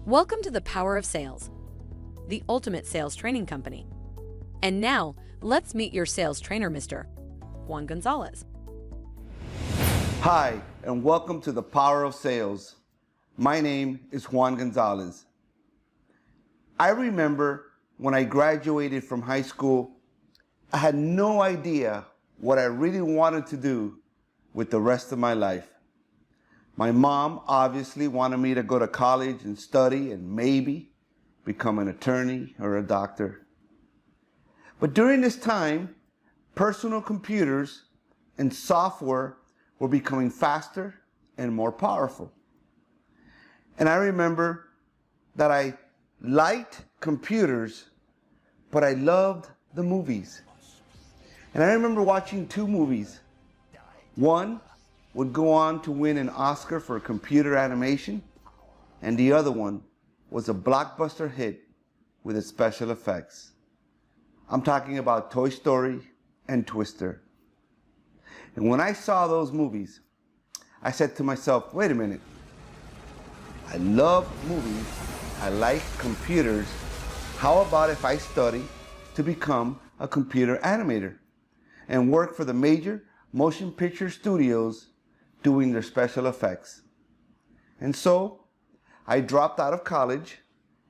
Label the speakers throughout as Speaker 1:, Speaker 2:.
Speaker 1: Welcome to the Power of Sales, the ultimate sales training company. And now, let's meet your sales trainer, Mr. Juan Gonzalez.
Speaker 2: Hi, and welcome to the Power of Sales. My name is Juan Gonzalez. I remember when I graduated from high school, I had no idea what I really wanted to do with the rest of my life. My mom obviously wanted me to go to college and study and maybe become an attorney or a doctor. But during this time, personal computers and software were becoming faster and more powerful. And I remember that I liked computers, but I loved the movies. And I remember watching two movies. One would go on to win an Oscar for computer animation, and the other one was a blockbuster hit with its special effects. I'm talking about Toy Story and Twister. And when I saw those movies, I said to myself, wait a minute. I love movies, I like computers. How about if I study to become a computer animator and work for the major motion picture studios doing their special effects? And so I dropped out of college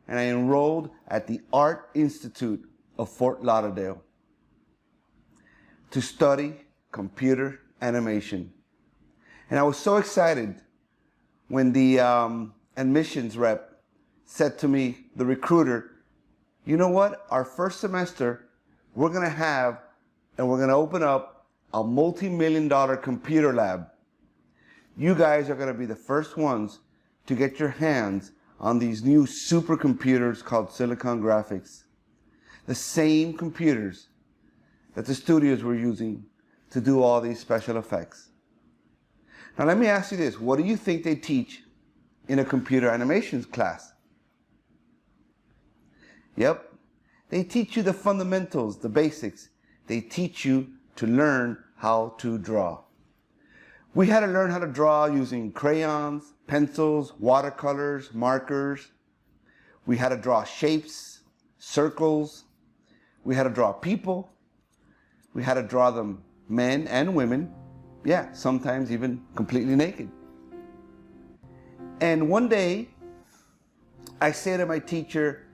Speaker 2: and I enrolled at the Art Institute of Fort Lauderdale to study computer animation. And I was so excited when the admissions rep said to me, the recruiter, you know what, our first semester we're going to open up a multi-million-dollar computer lab. You guys are going to be the first ones to get your hands on these new supercomputers called Silicon Graphics. The same computers that the studios were using to do all these special effects. Now let me ask you this, what do you think they teach in a computer animations class? Yep, they teach you the fundamentals, the basics. They teach you to learn how to draw. We had to learn how to draw using crayons, pencils, watercolors, markers. We had to draw shapes, circles. We had to draw people. We had to draw them men and women. Yeah, sometimes even completely naked. And one day, I say to my teacher,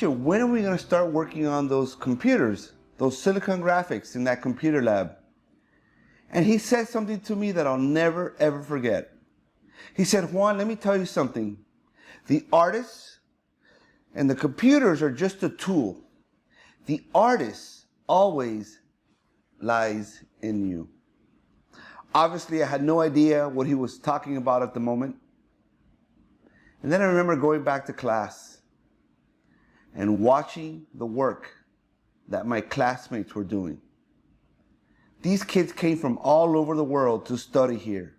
Speaker 2: when are we going to start working on those computers, those Silicon Graphics in that computer lab? And he said something to me that I'll never, ever forget. He said, Juan, let me tell you something. The artists and the computers are just a tool. The artist always lies in you. Obviously, I had no idea what he was talking about at the moment. And then I remember going back to class and watching the work that my classmates were doing. These kids came from all over the world to study here.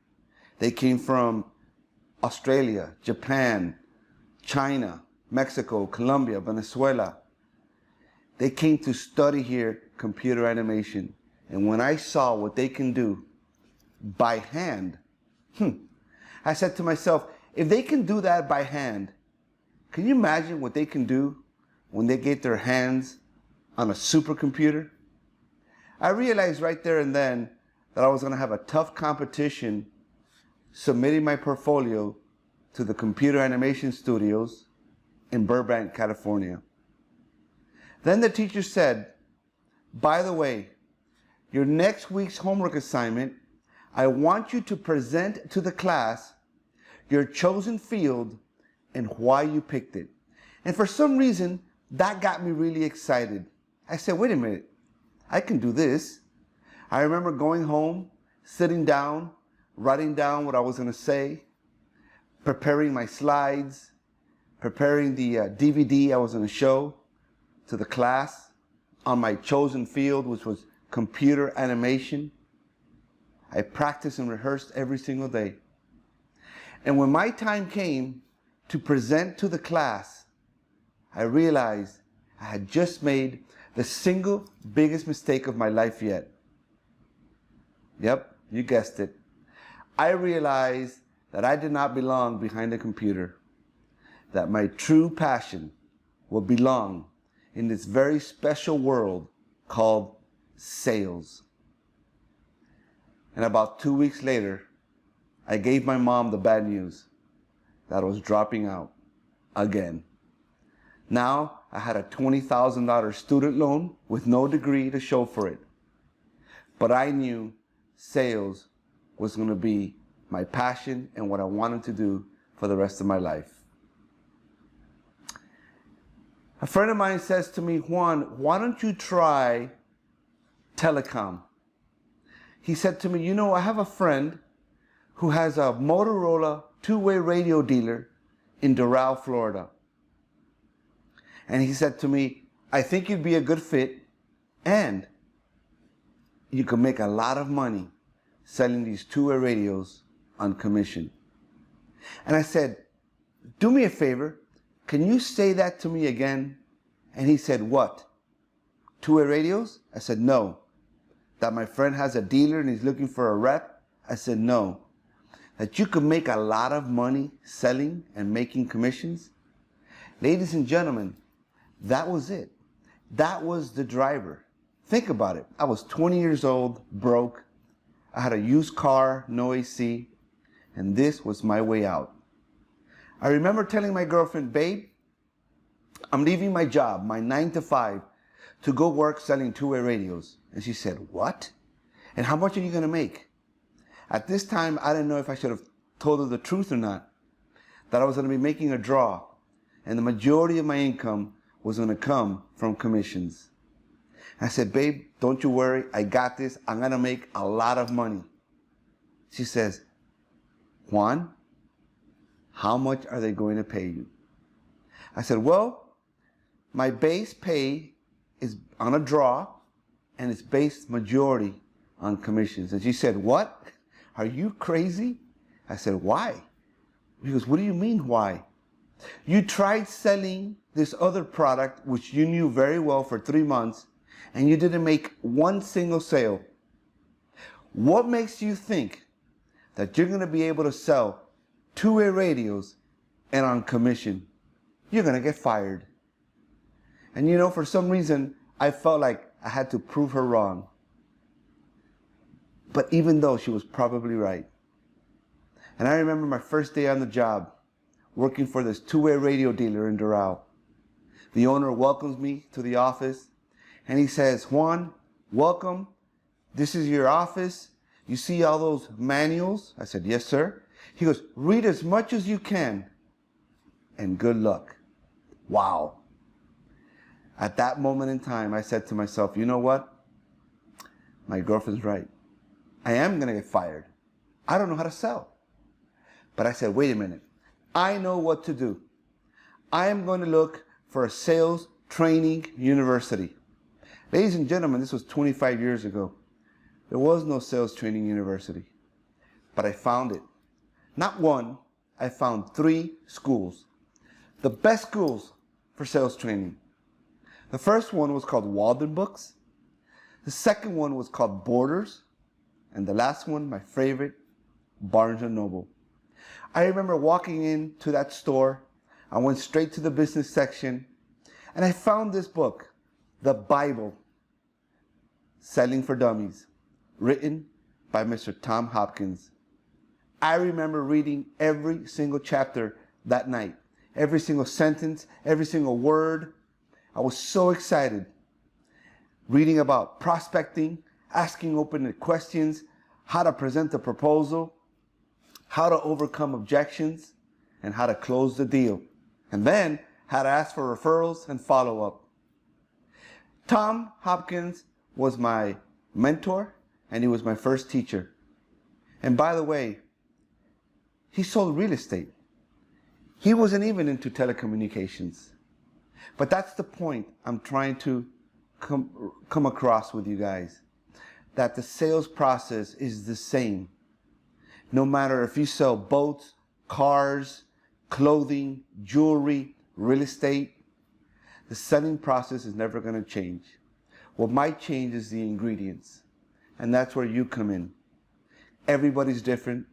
Speaker 2: They came from Australia, Japan, China, Mexico, Colombia, Venezuela. They came to study here computer animation. And when I saw what they can do by hand, I said to myself, if they can do that by hand, can you imagine what they can do when they get their hands on a supercomputer? I realized right there and then that I was going to have a tough competition submitting my portfolio to the computer animation studios in Burbank, California. Then the teacher said, by the way, your next week's homework assignment, I want you to present to the class your chosen field and why you picked it. And for some reason, that got me really excited. I said, wait a minute. I can do this. I remember going home, sitting down, writing down what I was going to say, preparing my slides, preparing the DVD I was going to show to the class on my chosen field, which was computer animation. I practiced and rehearsed every single day. And when my time came to present to the class, I realized I had just made the single biggest mistake of my life yet. Yep, you guessed it. I realized that I did not belong behind a computer. that my true passion will belong in this very special world called sales. And about 2 weeks later, I gave my mom the bad news that I was dropping out again. Now I had a $20,000 student loan with no degree to show for it. But I knew sales was going to be my passion and what I wanted to do for the rest of my life. A friend of mine says to me, Juan, why don't you try telecom? He said to me, you know, I have a friend who has a Motorola two-way radio dealer in Doral, Florida. And he said to me, I think you'd be a good fit and you can make a lot of money selling these two-way radios on commission. And I said, do me a favor, can you say that to me again? And he said, what? Two-way radios? I said, no. That my friend has a dealer and he's looking for a rep? I said, no. That you could make a lot of money selling and making commissions? Ladies and gentlemen, that was it. That was the driver. Think about it. I was 20 years old, broke. I had a used car, no AC, and this was my way out. I remember telling my girlfriend, babe, I'm leaving my job, my 9 to 5, to go work selling two-way radios. And she said, what? And how much are you going to make? At this time, I didn't know if I should have told her the truth or not, that I was going to be making a draw, and the majority of my income was going to come from commissions. I said, babe, don't you worry, I got this, I'm going to make a lot of money. She says, Juan, how much are they going to pay you? I said, well, my base pay is on a draw, and it's based majority on commissions. And she said, what? Are you crazy? I said, why? She goes, what do you mean, why? You tried selling this other product, which you knew very well, for 3 months, and you didn't make one single sale. What makes you think that you're going to be able to sell two-way radios and on commission? You're going to get fired. And you know, for some reason, I felt like I had to prove her wrong. But even though she was probably right. And I remember my first day on the job, working for this two-way radio dealer in Doral. The owner welcomes me to the office, and he says, Juan, welcome. This is your office. You see all those manuals? I said, yes, sir. He goes, read as much as you can, and good luck. Wow. At that moment in time, I said to myself, you know what? My girlfriend's right. I am going to get fired. I don't know how to sell. But I said, wait a minute. I know what to do. I am going to look for a sales training university. Ladies and gentlemen, this was 25 years ago. There was no sales training university. But I found it. Not one, I found 3 schools. The best schools for sales training. The first one was called Walden Books. The second one was called Borders. And the last one, my favorite, Barnes & Noble. I remember walking into that store. I went straight to the business section, and I found this book, the Bible, Selling for Dummies, written by Mr. Tom Hopkins. I remember reading every single chapter that night, every single sentence, every single word. I was so excited, reading about prospecting, asking open-ended questions, how to present the proposal, how to overcome objections, and how to close the deal. And then how to ask for referrals and follow-up. Tom Hopkins was my mentor, and he was my first teacher. And by the way, he sold real estate. He wasn't even into telecommunications. But that's the point I'm trying to come across with you guys. That the sales process is the same. No matter if you sell boats, cars, clothing, jewelry, real estate, the selling process is never going to change. What might change is the ingredients. And that's where you come in. Everybody's different.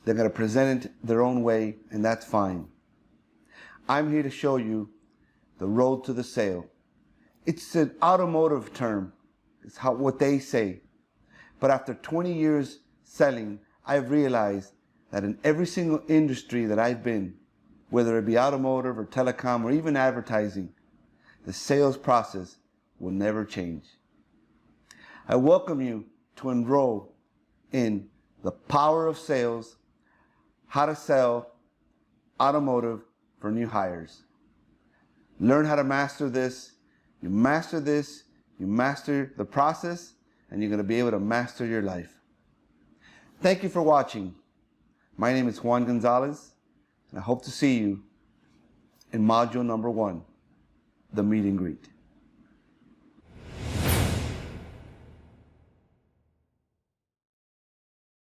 Speaker 2: They're going to present it their own way, and that's fine. I'm here to show you the road to the sale. It's an automotive term. It's what they say. But after 20 years selling, I've realized that in every single industry that I've been, whether it be automotive or telecom or even advertising, the sales process will never change. I welcome you to enroll in The Power of Sales, How to Sell Automotive for New Hires. Learn how to master this. You master this, you master the process, and you're going to be able to master your life. Thank you for watching. My name is Juan Gonzalez, and I hope to see you in module number 1, the meet and greet.